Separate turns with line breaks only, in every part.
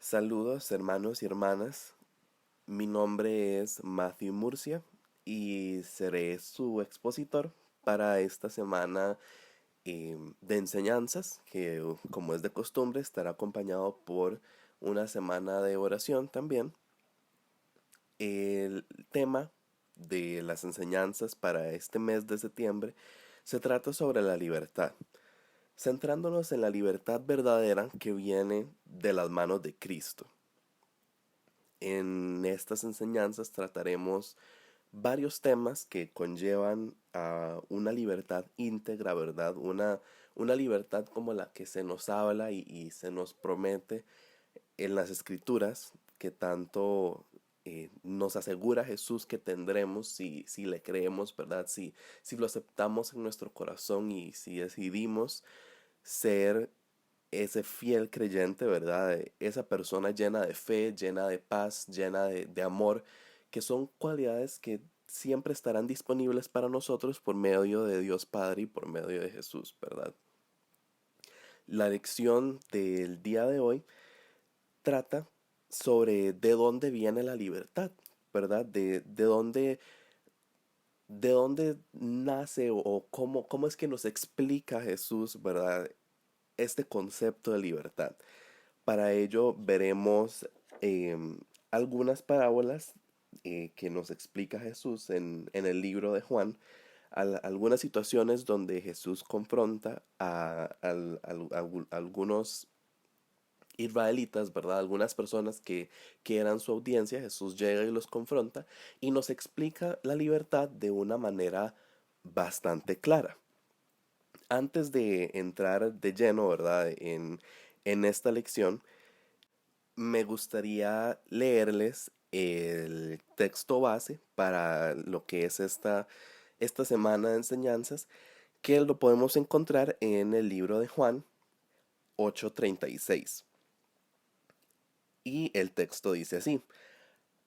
Saludos hermanos y hermanas, mi nombre es Matthew Murcia y seré su expositor para esta semana de enseñanzas que como es de costumbre estará acompañado por una semana de oración también. El tema de las enseñanzas para este mes de septiembre se trata sobre la libertad, centrándonos en la libertad verdadera que viene de las manos de Cristo. En estas enseñanzas trataremos varios temas que conllevan a una libertad íntegra, ¿verdad? Una libertad como la que se nos habla y se nos promete en las escrituras, que tanto nos asegura Jesús que tendremos si le creemos, ¿verdad? Si lo aceptamos en nuestro corazón y si decidimos ser ese fiel creyente, ¿verdad? Esa persona llena de fe, llena de paz, llena de amor, que son cualidades que siempre estarán disponibles para nosotros por medio de Dios Padre y por medio de Jesús, ¿verdad? La lección del día de hoy trata sobre de dónde viene la libertad, ¿verdad? De dónde nace o cómo es que nos explica Jesús, ¿verdad? Este concepto de libertad. Para ello veremos algunas parábolas que nos explica Jesús en el libro de Juan, algunas situaciones donde Jesús confronta a algunos israelitas, ¿verdad? Algunas personas que eran su audiencia. Jesús llega y los confronta y nos explica la libertad de una manera bastante clara. Antes de entrar de lleno, ¿verdad? En esta lección, me gustaría leerles el texto base para lo que es esta semana de enseñanzas, que lo podemos encontrar en el libro de Juan 8:36. Y el texto dice así: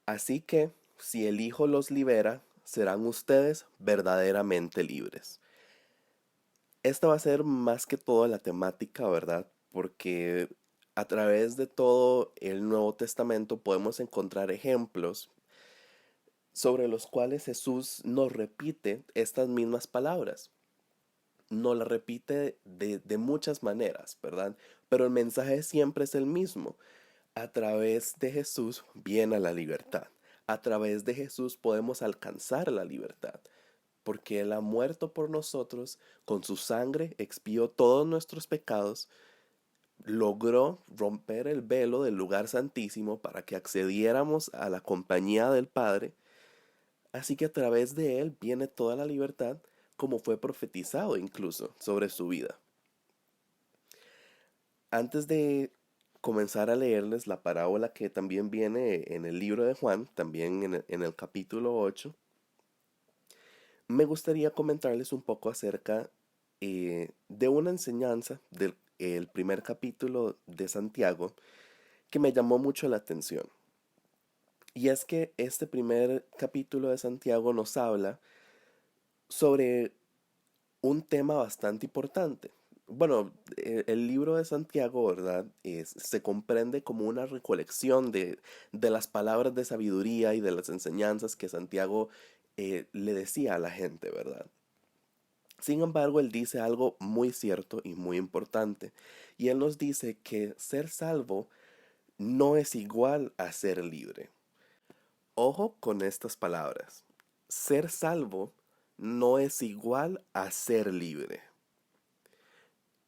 Así que, si el Hijo los libera, serán ustedes verdaderamente libres. Esta va a ser más que todo la temática, ¿verdad? Porque a través de todo el Nuevo Testamento podemos encontrar ejemplos sobre los cuales Jesús nos repite estas mismas palabras. Nos las repite de muchas maneras, ¿verdad? Pero el mensaje siempre es el mismo. A través de Jesús viene la libertad. A través de Jesús podemos alcanzar la libertad, porque Él ha muerto por nosotros, con su sangre expió todos nuestros pecados, logró romper el velo del lugar santísimo para que accediéramos a la compañía del Padre. Así que a través de Él viene toda la libertad, como fue profetizado incluso sobre su vida. Antes de comenzar a leerles la parábola que también viene en el libro de Juan, también en el capítulo 8, me gustaría comentarles un poco acerca de una enseñanza del el primer capítulo de Santiago que me llamó mucho la atención. Y es que este primer capítulo de Santiago nos habla sobre un tema bastante importante. Bueno, el libro de Santiago, ¿verdad? Se comprende como una recolección de las palabras de sabiduría y de las enseñanzas que Santiago le decía a la gente, ¿verdad? Sin embargo, él dice algo muy cierto y muy importante. Y él nos dice que ser salvo no es igual a ser libre. Ojo con estas palabras. Ser salvo no es igual a ser libre.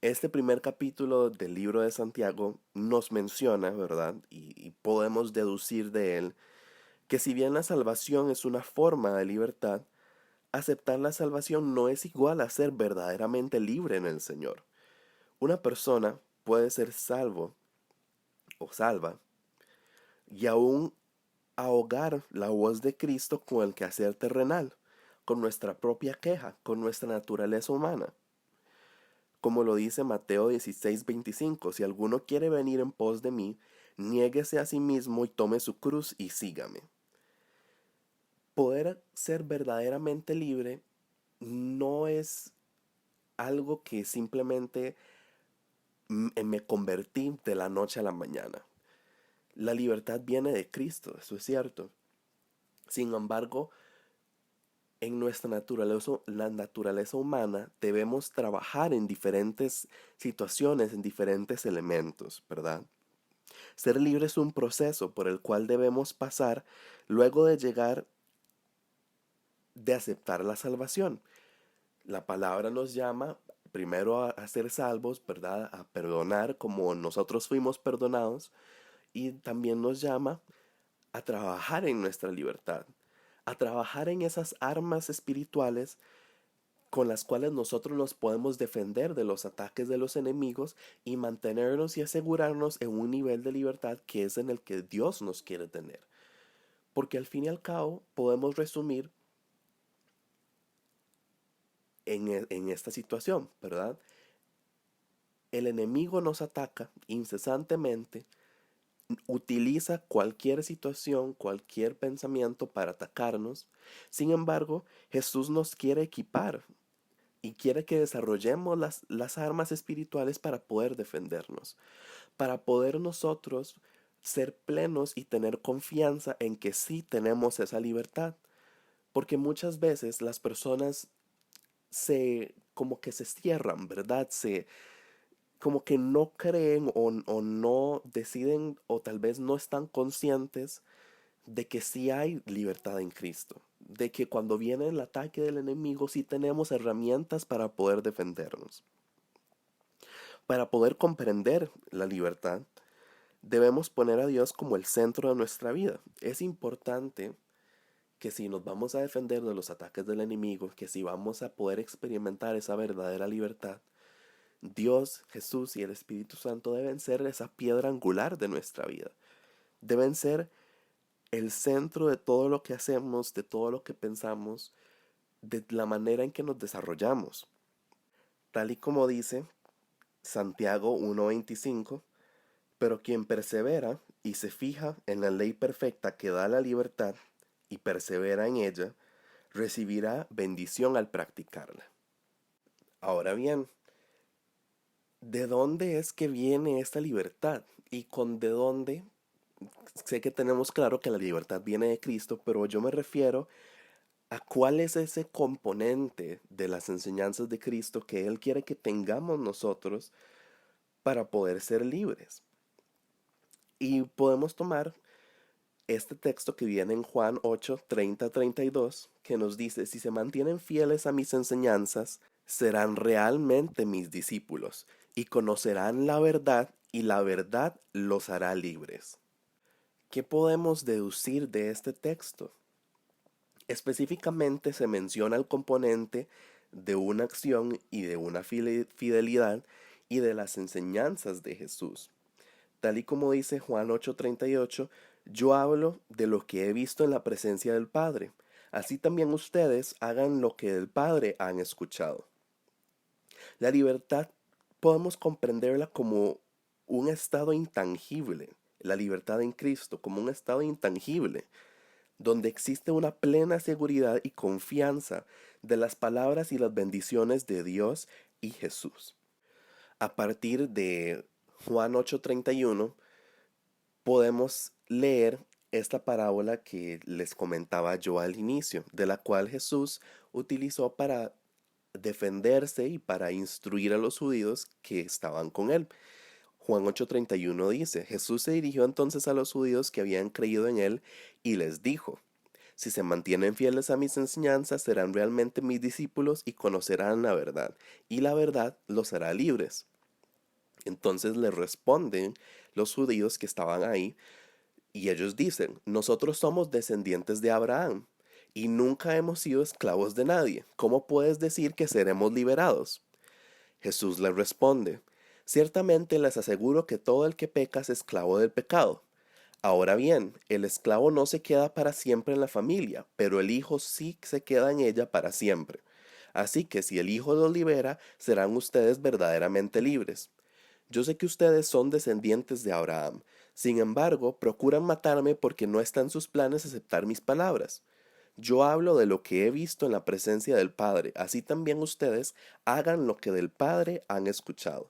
Este primer capítulo del libro de Santiago nos menciona, ¿verdad? Y podemos deducir de él que si bien la salvación es una forma de libertad, aceptar la salvación no es igual a ser verdaderamente libre en el Señor. Una persona puede ser salvo o salva y aún ahogar la voz de Cristo con el quehacer terrenal, con nuestra propia queja, con nuestra naturaleza humana. Como lo dice Mateo 16:25, si alguno quiere venir en pos de mí, niéguese a sí mismo y tome su cruz y sígame. Poder ser verdaderamente libre no es algo que simplemente me convertí de la noche a la mañana. La libertad viene de Cristo, eso es cierto. Sin embargo, en nuestra naturaleza, la naturaleza humana, debemos trabajar en diferentes situaciones, en diferentes elementos, ¿verdad? Ser libre es un proceso por el cual debemos pasar luego de llegar, de aceptar la salvación. La palabra nos llama primero a ser salvos, ¿verdad? A perdonar como nosotros fuimos perdonados, y también nos llama a trabajar en nuestra libertad, a trabajar en esas armas espirituales con las cuales nosotros nos podemos defender de los ataques de los enemigos y mantenernos y asegurarnos en un nivel de libertad que es en el que Dios nos quiere tener. Porque al fin y al cabo podemos resumir en esta situación, ¿verdad? El enemigo nos ataca incesantemente, utiliza cualquier situación, cualquier pensamiento para atacarnos. Sin embargo, Jesús nos quiere equipar y quiere que desarrollemos las armas espirituales para poder defendernos, para poder nosotros ser plenos y tener confianza en que sí tenemos esa libertad. Porque muchas veces las personas como que se cierran, ¿verdad? Como que no creen o no deciden o tal vez no están conscientes de que sí hay libertad en Cristo, de que cuando viene el ataque del enemigo sí tenemos herramientas para poder defendernos. Para poder comprender la libertad, debemos poner a Dios como el centro de nuestra vida. Es importante que si nos vamos a defender de los ataques del enemigo, que si vamos a poder experimentar esa verdadera libertad, Dios, Jesús y el Espíritu Santo deben ser esa piedra angular de nuestra vida. Deben ser el centro de todo lo que hacemos, de todo lo que pensamos, de la manera en que nos desarrollamos. Tal y como dice Santiago 1:25, pero quien persevera y se fija en la ley perfecta que da la libertad y persevera en ella, recibirá bendición al practicarla. Ahora bien, ¿de dónde es que viene esta libertad? Y con de dónde, sé que tenemos claro que la libertad viene de Cristo, pero yo me refiero a cuál es ese componente de las enseñanzas de Cristo que Él quiere que tengamos nosotros para poder ser libres. Y podemos tomar este texto que viene en Juan 8:30-32, que nos dice, si se mantienen fieles a mis enseñanzas, serán realmente mis discípulos y conocerán la verdad y la verdad los hará libres. ¿Qué podemos deducir de este texto? Específicamente se menciona el componente de una acción y de una fidelidad y de las enseñanzas de Jesús. Tal y como dice Juan 8:38, yo hablo de lo que he visto en la presencia del Padre. Así también ustedes hagan lo que del Padre han escuchado. La libertad podemos comprenderla como un estado intangible, la libertad en Cristo como un estado intangible, donde existe una plena seguridad y confianza de las palabras y las bendiciones de Dios y Jesús. A partir de Juan 8:31 podemos leer esta parábola que les comentaba yo al inicio, de la cual Jesús utilizó para defenderse y para instruir a los judíos que estaban con él. Juan 8:31 dice, Jesús se dirigió entonces a los judíos que habían creído en él y les dijo, si se mantienen fieles a mis enseñanzas, serán realmente mis discípulos y conocerán la verdad, y la verdad los hará libres. Entonces le responden los judíos que estaban ahí, y ellos dicen, nosotros somos descendientes de Abraham, y nunca hemos sido esclavos de nadie. ¿Cómo puedes decir que seremos liberados? Jesús les responde, ciertamente les aseguro que todo el que peca es esclavo del pecado. Ahora bien, el esclavo no se queda para siempre en la familia, pero el hijo sí se queda en ella para siempre. Así que si el hijo los libera, serán ustedes verdaderamente libres. Yo sé que ustedes son descendientes de Abraham. Sin embargo, procuran matarme porque no está en sus planes aceptar mis palabras. Yo hablo de lo que he visto en la presencia del Padre, así también ustedes hagan lo que del Padre han escuchado.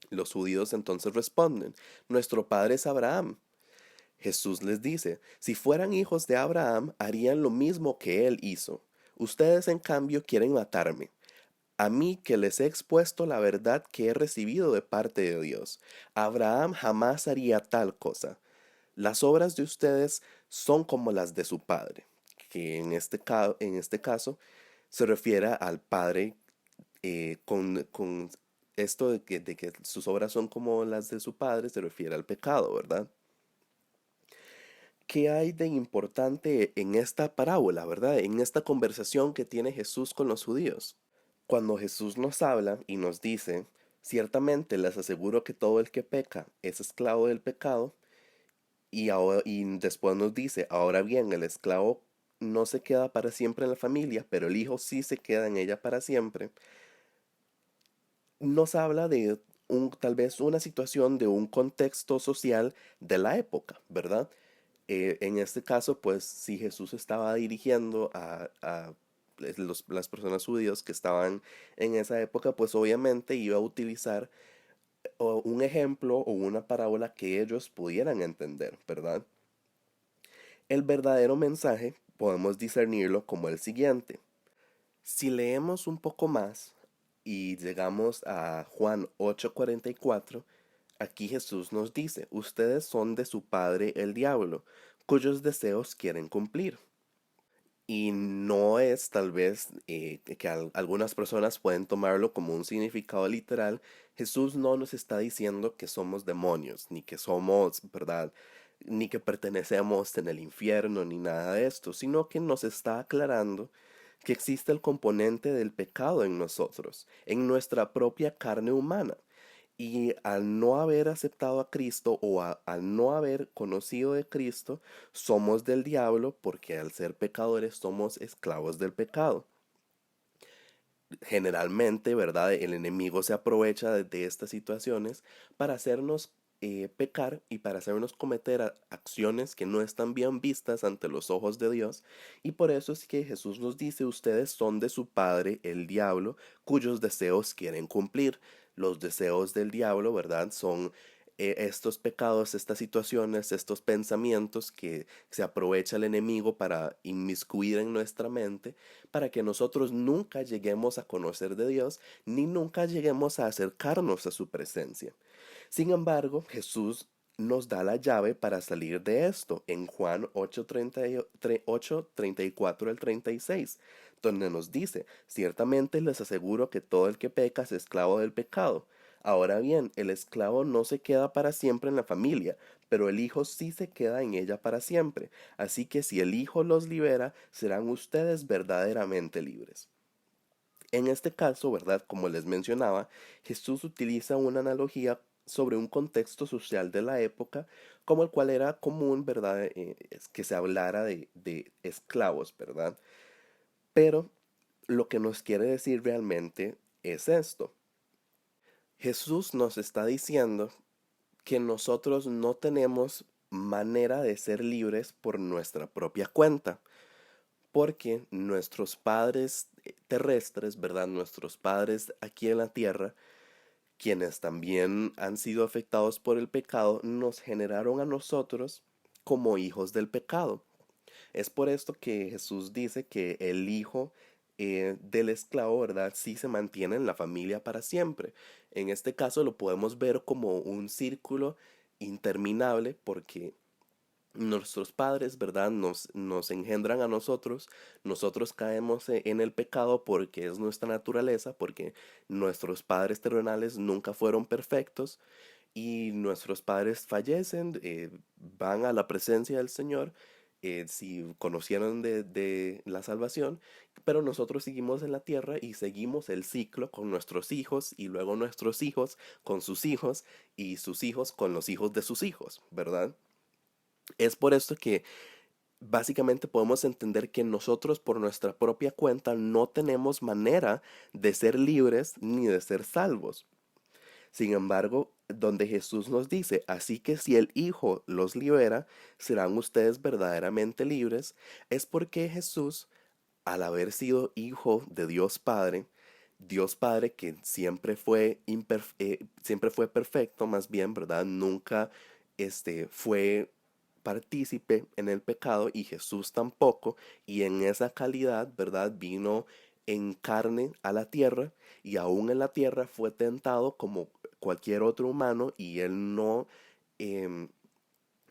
Los judíos entonces responden, nuestro padre es Abraham. Jesús les dice, si fueran hijos de Abraham, harían lo mismo que él hizo. Ustedes, en cambio, quieren matarme, a mí que les he expuesto la verdad que he recibido de parte de Dios. Abraham jamás haría tal cosa. Las obras de ustedes son como las de su padre, que en este caso se refiere al padre, con esto de que sus obras son como las de su padre, se refiere al pecado, ¿verdad? ¿Qué hay de importante en esta parábola, verdad? En esta conversación que tiene Jesús con los judíos. Cuando Jesús nos habla y nos dice, ciertamente les aseguro que todo el que peca es esclavo del pecado, y después nos dice, ahora bien, el esclavo no se queda para siempre en la familia, pero el hijo sí se queda en ella para siempre, nos habla de tal vez una situación de un contexto social de la época, ¿verdad? En este caso, pues si Jesús estaba dirigiendo a las personas judías que estaban en esa época, pues obviamente iba a utilizar un ejemplo o una parábola que ellos pudieran entender, ¿verdad? El verdadero mensaje podemos discernirlo como el siguiente. Si leemos un poco más y llegamos a Juan 8:44, aquí Jesús nos dice, ustedes son de su padre el diablo, cuyos deseos quieren cumplir. Y no es tal vez que algunas personas pueden tomarlo como un significado literal. Jesús no nos está diciendo que somos demonios, ni que somos, ¿verdad? Ni que pertenecemos en el infierno, ni nada de esto, sino que nos está aclarando que existe el componente del pecado en nosotros, en nuestra propia carne humana. Y al no haber aceptado a Cristo o al no haber conocido de Cristo, somos del diablo porque al ser pecadores somos esclavos del pecado. Generalmente, ¿verdad? El enemigo se aprovecha de estas situaciones para hacernos pecar y para hacernos cometer acciones que no están bien vistas ante los ojos de Dios. Y por eso es que Jesús nos dice, ustedes son de su padre, el diablo, cuyos deseos quieren cumplir. Los deseos del diablo, ¿verdad? Son estos pecados, estas situaciones, estos pensamientos que se aprovecha el enemigo para inmiscuir en nuestra mente, para que nosotros nunca lleguemos a conocer de Dios, ni nunca lleguemos a acercarnos a su presencia. Sin embargo, Jesús nos da la llave para salir de esto en Juan 8:34 al 36, donde nos dice, ciertamente les aseguro que todo el que peca es esclavo del pecado. Ahora bien, el esclavo no se queda para siempre en la familia, pero el hijo sí se queda en ella para siempre. Así que si el hijo los libera, serán ustedes verdaderamente libres. En este caso, ¿verdad? Como les mencionaba, Jesús utiliza una analogía sobre un contexto social de la época, como el cual era común, ¿verdad? Es que se hablara de esclavos, ¿verdad? Pero lo que nos quiere decir realmente es esto. Jesús nos está diciendo que nosotros no tenemos manera de ser libres por nuestra propia cuenta, porque nuestros padres terrestres, ¿verdad? Nuestros padres aquí en la tierra, quienes también han sido afectados por el pecado, nos generaron a nosotros como hijos del pecado. Es por esto que Jesús dice que el hijo del esclavo, ¿verdad? Sí se mantiene en la familia para siempre. En este caso lo podemos ver como un círculo interminable porque nuestros padres, ¿verdad? Nos engendran a nosotros, nosotros caemos en el pecado porque es nuestra naturaleza, porque nuestros padres terrenales nunca fueron perfectos y nuestros padres fallecen, van a la presencia del Señor, si conocieron de la salvación, pero nosotros seguimos en la tierra y seguimos el ciclo con nuestros hijos y luego nuestros hijos con sus hijos y sus hijos con los hijos de sus hijos, ¿verdad? Es por esto que básicamente podemos entender que nosotros por nuestra propia cuenta no tenemos manera de ser libres ni de ser salvos. Sin embargo, donde Jesús nos dice, así que si el Hijo los libera, serán ustedes verdaderamente libres, es porque Jesús, al haber sido hijo de Dios Padre que siempre fue perfecto, más bien, ¿verdad? Nunca fue partícipe en el pecado y Jesús tampoco, y en esa calidad, ¿verdad? Vino en carne a la tierra y aún en la tierra fue tentado como cualquier otro humano y él em,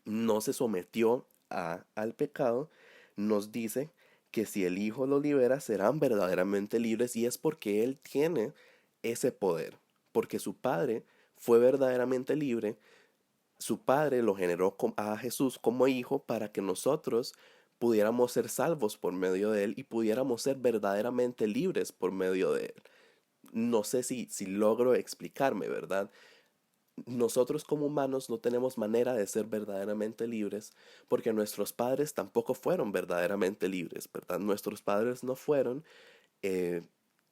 no se sometió al pecado, nos dice que si el Hijo lo libera serán verdaderamente libres y es porque Él tiene ese poder, porque su Padre fue verdaderamente libre, su Padre lo generó a Jesús como hijo para que nosotros pudiéramos ser salvos por medio de Él y pudiéramos ser verdaderamente libres por medio de Él. No sé si logro explicarme, ¿verdad? Nosotros como humanos no tenemos manera de ser verdaderamente libres porque nuestros padres tampoco fueron verdaderamente libres, ¿verdad? Nuestros padres no fueron eh,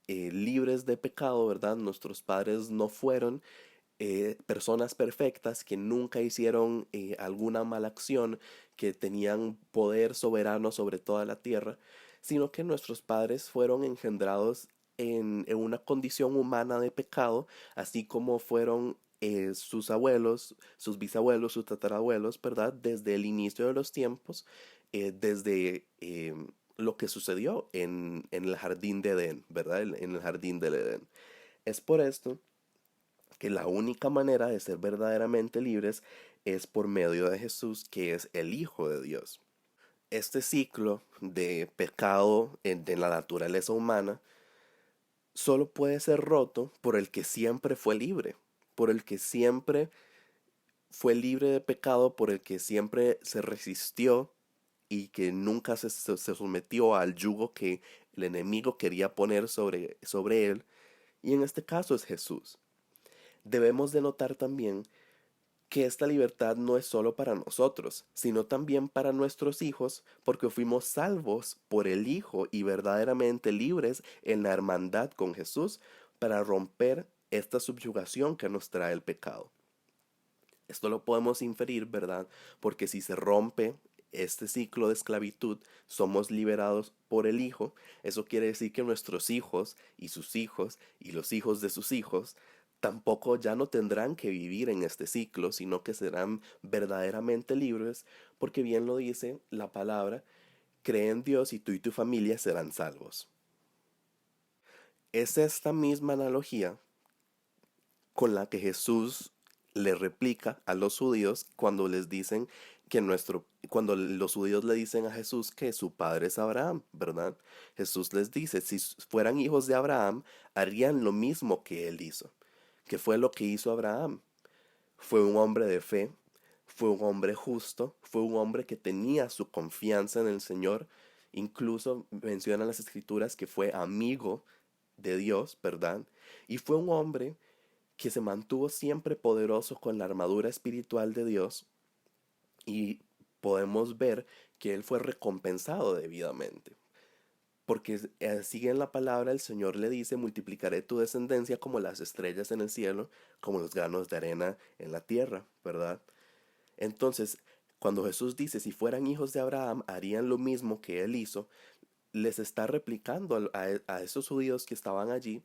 libres de pecado, ¿verdad? Nuestros padres no fueron personas perfectas que nunca hicieron alguna mala acción, que tenían poder soberano sobre toda la tierra, sino que nuestros padres fueron engendrados en una condición humana de pecado, así como fueron sus abuelos, sus bisabuelos, sus tatarabuelos, ¿verdad? Desde el inicio de los tiempos, desde lo que sucedió en el jardín de Edén, ¿verdad? En el jardín del Edén. Es por esto que la única manera de ser verdaderamente libres es por medio de Jesús, que es el Hijo de Dios. Este ciclo de pecado de la naturaleza humana solo puede ser roto por el que siempre fue libre, por el que siempre fue libre de pecado, por el que siempre se resistió y que nunca se sometió al yugo que el enemigo quería poner sobre él. Y en este caso es Jesús. Debemos de notar también que esta libertad no es solo para nosotros, sino también para nuestros hijos, porque fuimos salvos por el Hijo y verdaderamente libres en la hermandad con Jesús para romper esta subyugación que nos trae el pecado. Esto lo podemos inferir, ¿verdad? Porque si se rompe este ciclo de esclavitud, somos liberados por el Hijo. Eso quiere decir que nuestros hijos y sus hijos y los hijos de sus hijos tampoco ya no tendrán que vivir en este ciclo, sino que serán verdaderamente libres, porque bien lo dice la palabra, cree en Dios y tú y tu familia serán salvos. Es esta misma analogía con la que Jesús le replica a los judíos cuando les dicen cuando los judíos le dicen a Jesús que su padre es Abraham, ¿verdad? Jesús les dice, si fueran hijos de Abraham, harían lo mismo que él hizo. ¿Qué fue lo que hizo Abraham? Fue un hombre de fe, fue un hombre justo, fue un hombre que tenía su confianza en el Señor. Incluso mencionan las escrituras que fue amigo de Dios, ¿verdad? Y fue un hombre que se mantuvo siempre poderoso con la armadura espiritual de Dios y podemos ver que él fue recompensado debidamente. Porque sigue en la palabra, el Señor le dice, multiplicaré tu descendencia como las estrellas en el cielo, como los granos de arena en la tierra, ¿verdad? Entonces, cuando Jesús dice, si fueran hijos de Abraham, harían lo mismo que él hizo, les está replicando a esos judíos que estaban allí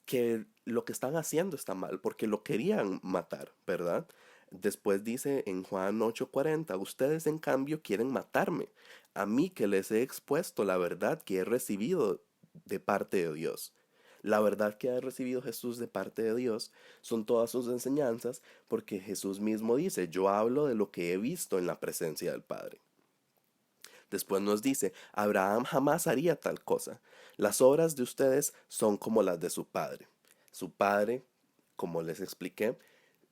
que lo que están haciendo está mal, porque lo querían matar, ¿verdad? Después dice en Juan 8:40, ustedes en cambio quieren matarme, a mí que les he expuesto la verdad que he recibido de parte de Dios. La verdad que ha recibido Jesús de parte de Dios son todas sus enseñanzas, porque Jesús mismo dice, yo hablo de lo que he visto en la presencia del Padre. Después nos dice, Abraham jamás haría tal cosa. Las obras de ustedes son como las de su padre. Su padre, como les expliqué,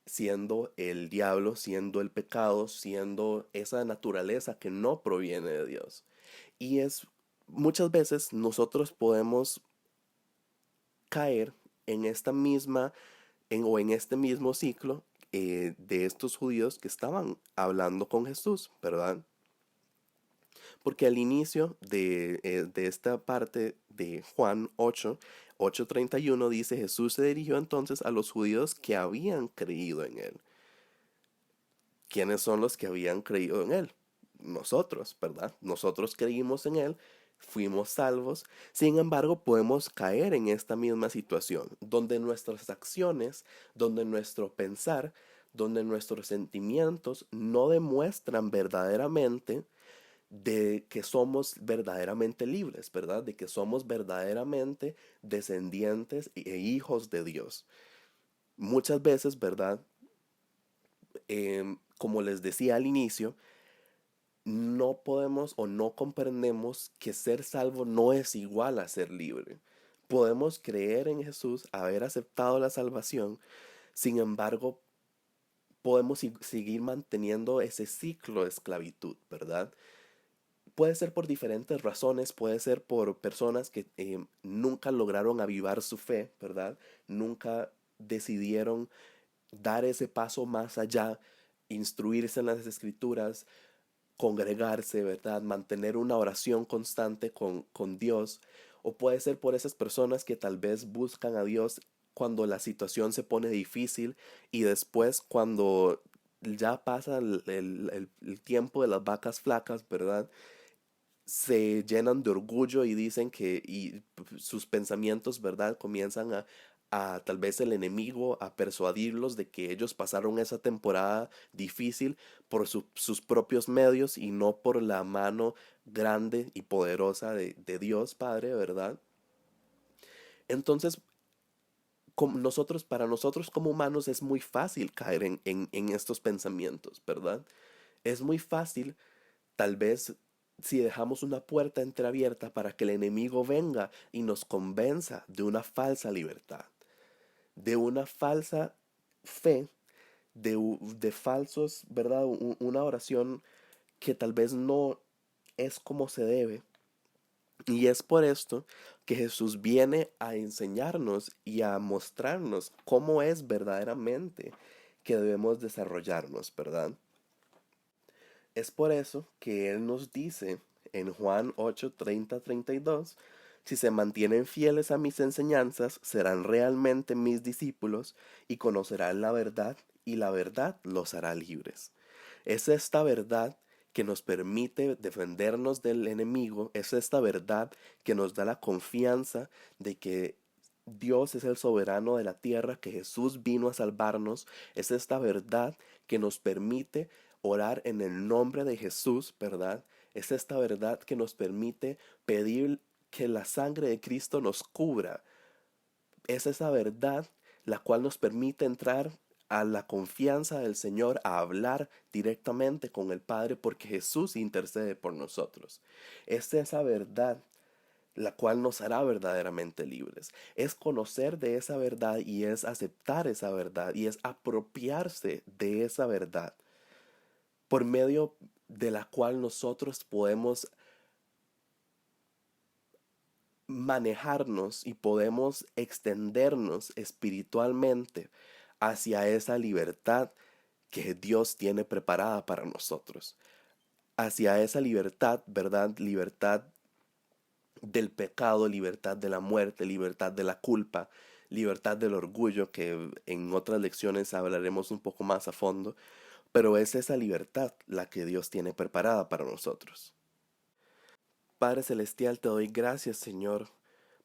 siendo el diablo, siendo el pecado, siendo esa naturaleza que no proviene de Dios. Y es muchas veces nosotros podemos caer en esta misma o en este mismo ciclo de estos judíos que estaban hablando con Jesús, ¿verdad? Porque al inicio de esta parte de Juan 8:31 dice, Jesús se dirigió entonces a los judíos que habían creído en él. ¿Quiénes son los que habían creído en él? Nosotros, ¿verdad? Nosotros creímos en él, fuimos salvos. Sin embargo, podemos caer en esta misma situación, donde nuestras acciones, donde nuestro pensar donde nuestros sentimientos no demuestran verdaderamente de que somos verdaderamente libres, ¿verdad? De que somos verdaderamente descendientes e hijos de Dios. Muchas veces, ¿verdad? Como les decía al inicio, no podemos o no comprendemos que ser salvo no es igual a ser libre. Podemos creer en Jesús, haber aceptado la salvación, sin embargo, podemos seguir manteniendo ese ciclo de esclavitud, ¿verdad? Puede ser por diferentes razones, puede ser por personas que nunca lograron avivar su fe, ¿verdad? Nunca decidieron dar ese paso más allá, instruirse en las escrituras, congregarse, ¿verdad? Mantener una oración constante con Dios. O puede ser por esas personas que tal vez buscan a Dios cuando la situación se pone difícil y después cuando ya pasa el tiempo de las vacas flacas, ¿verdad? Se llenan de orgullo y dicen que sus pensamientos, ¿verdad? Comienzan a tal vez el enemigo a persuadirlos de que ellos pasaron esa temporada difícil por sus propios medios y no por la mano grande y poderosa de Dios Padre, ¿verdad? Entonces, para nosotros como humanos es muy fácil caer en estos pensamientos, ¿verdad? Es muy fácil. Tal vez si dejamos una puerta entreabierta para que el enemigo venga y nos convenza de una falsa libertad, de una falsa fe, de falsos, ¿verdad? Una oración que tal vez no es como se debe. Y es por esto que Jesús viene a enseñarnos y a mostrarnos cómo es verdaderamente que debemos desarrollarnos, ¿verdad? Es por eso que Él nos dice en Juan 8:30-32, si se mantienen fieles a mis enseñanzas, serán realmente mis discípulos y conocerán la verdad y la verdad los hará libres. Es esta verdad que nos permite defendernos del enemigo, es esta verdad que nos da la confianza de que Dios es el soberano de la tierra, que Jesús vino a salvarnos, es esta verdad que nos permite orar en el nombre de Jesús, ¿verdad? Es esta verdad que nos permite pedir que la sangre de Cristo nos cubra. Es esa verdad la cual nos permite entrar a la confianza del Señor, a hablar directamente con el Padre porque Jesús intercede por nosotros. Es esa verdad la cual nos hará verdaderamente libres. Es conocer de esa verdad y es aceptar esa verdad y es apropiarse de esa verdad por medio de la cual nosotros podemos manejarnos y podemos extendernos espiritualmente hacia esa libertad que Dios tiene preparada para nosotros. Hacia esa libertad, ¿verdad? Libertad del pecado, libertad de la muerte, libertad de la culpa, libertad del orgullo, que en otras lecciones hablaremos un poco más a fondo, pero es esa libertad la que Dios tiene preparada para nosotros. Padre Celestial, te doy gracias, Señor,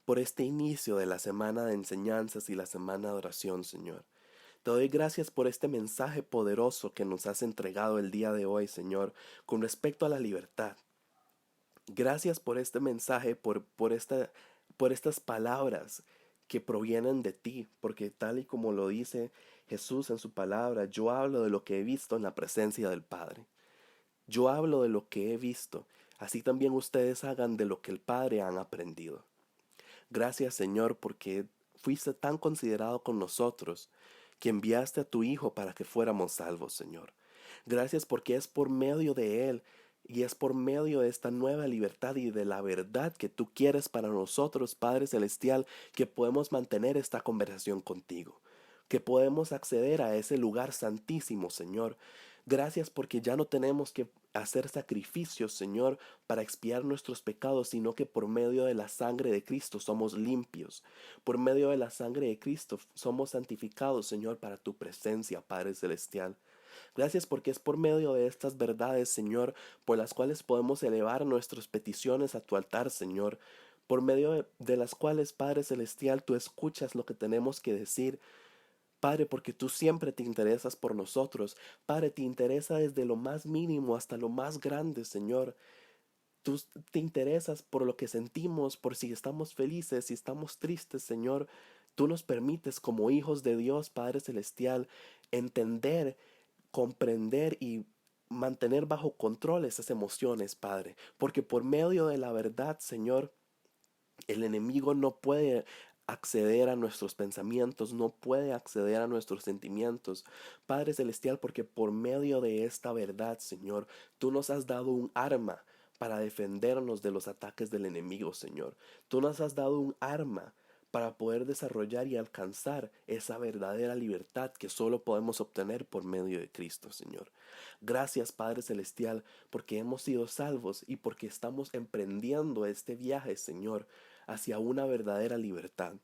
por este inicio de la semana de enseñanzas y la semana de oración, Señor. Te doy gracias por este mensaje poderoso que nos has entregado el día de hoy, Señor, con respecto a la libertad. Gracias por este mensaje, por estas palabras que provienen de ti, porque tal y como lo dice Jesús en su palabra, yo hablo de lo que he visto en la presencia del Padre. Yo hablo de lo que he visto, así también ustedes hagan de lo que el Padre han aprendido. Gracias, Señor, porque fuiste tan considerado con nosotros que enviaste a tu Hijo para que fuéramos salvos, Señor. Gracias porque es por medio de Él y es por medio de esta nueva libertad y de la verdad que tú quieres para nosotros, Padre Celestial, que podemos mantener esta conversación contigo, que podemos acceder a ese lugar santísimo, Señor. Gracias porque ya no tenemos que hacer sacrificios, Señor, para expiar nuestros pecados, sino que por medio de la sangre de Cristo somos limpios. Por medio de la sangre de Cristo somos santificados, Señor, para tu presencia, Padre Celestial. Gracias porque es por medio de estas verdades, Señor, por las cuales podemos elevar nuestras peticiones a tu altar, Señor. Por medio de las cuales, Padre Celestial, tú escuchas lo que tenemos que decir Padre, porque tú siempre te interesas por nosotros. Padre, te interesa desde lo más mínimo hasta lo más grande, Señor. Tú te interesas por lo que sentimos, por si estamos felices, si estamos tristes, Señor. Tú nos permites como hijos de Dios, Padre Celestial, entender, comprender y mantener bajo control esas emociones, Padre. Porque por medio de la verdad, Señor, el enemigo no puede acceder a nuestros pensamientos, no puede acceder a nuestros sentimientos. Padre Celestial, porque por medio de esta verdad, Señor, tú nos has dado un arma para defendernos de los ataques del enemigo, Señor. Tú nos has dado un arma para poder desarrollar y alcanzar esa verdadera libertad que solo podemos obtener por medio de Cristo, Señor. Gracias, Padre Celestial, porque hemos sido salvos y porque estamos emprendiendo este viaje, Señor, hacia una verdadera libertad,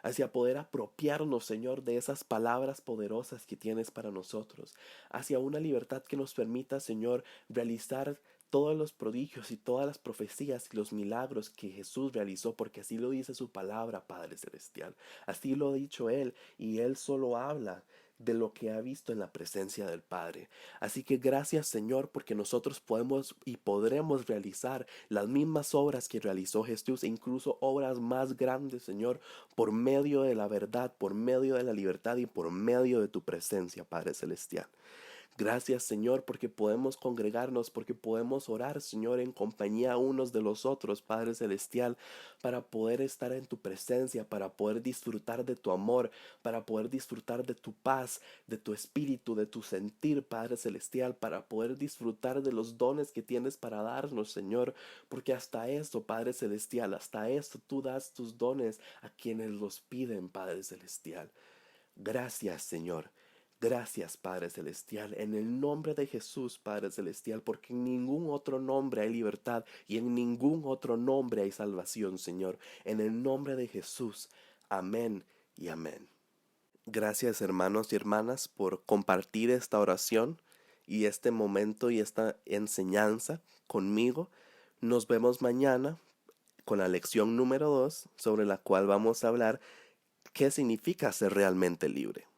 hacia poder apropiarnos, Señor, de esas palabras poderosas que tienes para nosotros, hacia una libertad que nos permita, Señor, realizar todos los prodigios y todas las profecías y los milagros que Jesús realizó, porque así lo dice su palabra, Padre Celestial. Así lo ha dicho Él, y Él solo habla de lo que ha visto en la presencia del Padre. Así que gracias, Señor, porque nosotros podemos y podremos realizar las mismas obras que realizó Jesús e incluso obras más grandes, Señor, por medio de la verdad, por medio de la libertad y por medio de tu presencia, Padre Celestial. Gracias, Señor, porque podemos congregarnos, porque podemos orar, Señor, en compañía unos de los otros, Padre Celestial, para poder estar en tu presencia, para poder disfrutar de tu amor, para poder disfrutar de tu paz, de tu espíritu, de tu sentir, Padre Celestial, para poder disfrutar de los dones que tienes para darnos, Señor, porque hasta eso, Padre Celestial, hasta eso tú das tus dones a quienes los piden, Padre Celestial. Gracias, Señor. Gracias, Padre Celestial, en el nombre de Jesús, Padre Celestial, porque en ningún otro nombre hay libertad y en ningún otro nombre hay salvación, Señor. En el nombre de Jesús. Amén y amén. Gracias, hermanos y hermanas, por compartir esta oración y este momento y esta enseñanza conmigo. Nos vemos mañana con la lección número 2, sobre la cual vamos a hablar qué significa ser realmente libre.